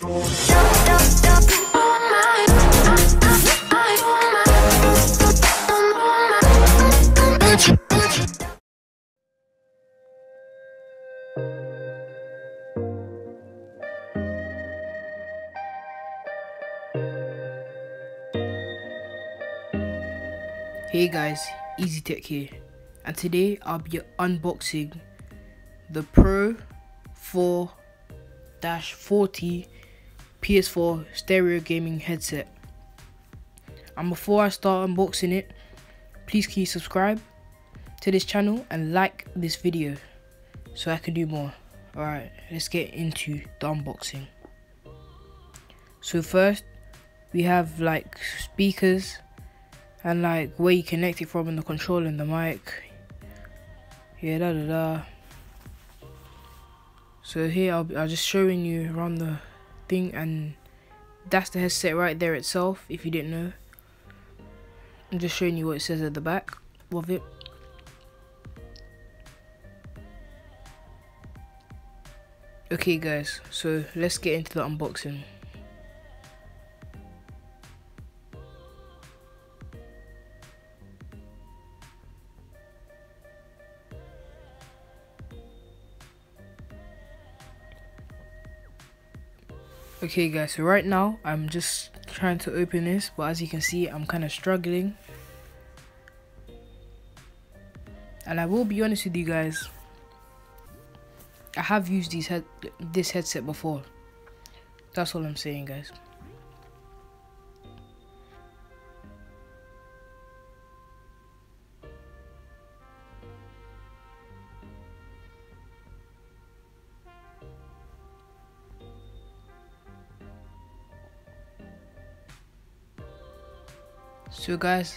Hey guys, Easy Tech here, and today I'll be unboxing the PRO4-40 PS4 stereo gaming headset. And before I start unboxing it, please can you subscribe to this channel and like this video so I can do more. Alright, let's get into the unboxing. So first we have like speakers and like where you connect it from, and the controller and the mic. Yeah, So here I'll just showing you around the thing, and that's the headset right there itself, if you didn't know. I'm just showing you what it says at the back of it. Okay guys, so let's get into the unboxing. Okay guys, so right now I'm just trying to open this, but as you can see I'm kind of struggling. And I will be honest with you guys, I have used this headset before. That's all I'm saying guys. So guys,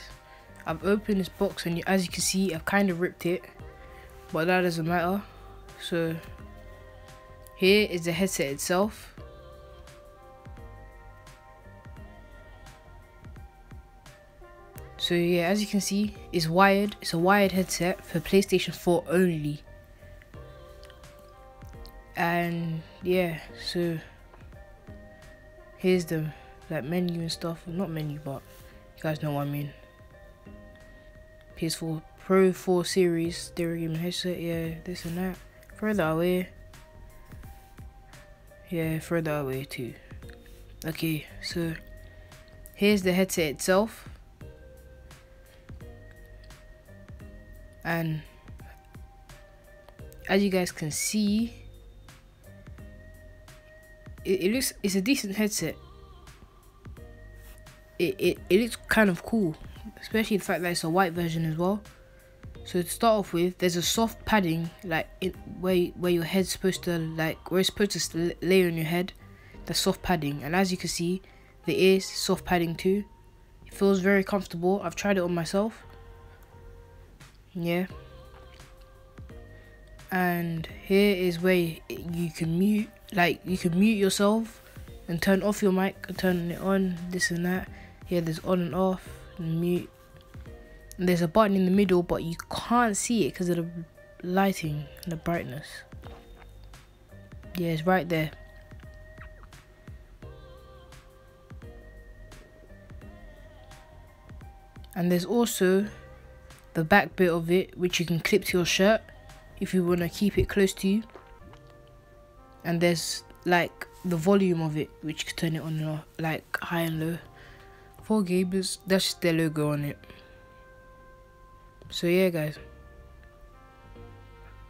I've opened this box, and as you can see I've kind of ripped it, but that doesn't matter. So here is the headset itself. So yeah, as you can see, it's wired. It's a wired headset for PlayStation 4 only. And yeah, so here's the like menu and stuff. Not menu, but you guys know what I mean. PS4 Pro 4 series stereo gaming headset. Yeah, this and that. Further away. Yeah, further away too. Okay, so here's the headset itself. And as you guys can see, it's a decent headset. It looks kind of cool, especially the fact that it's a white version as well. So to start off with, there's a soft padding like where your head's supposed to, like where it's supposed to lay on your head. The soft padding, and as you can see, there is soft padding too. It feels very comfortable. I've tried it on myself. Yeah. And here is where you can mute, like you can mute yourself and turn off your mic and turn it on, this and that. Here there's on and off and mute. And there's a button in the middle, but you can't see it because of the lighting and the brightness. Yeah, it's right there. And there's also the back bit of it, which you can clip to your shirt if you want to keep it close to you. And there's like the volume of it, which you can turn it on and off, like high and low. For gamers, that's just their logo on it. So yeah guys,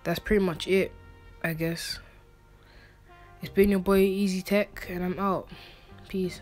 that's pretty much it, I guess. It's been your boy Easy Tech, and I'm out. Peace.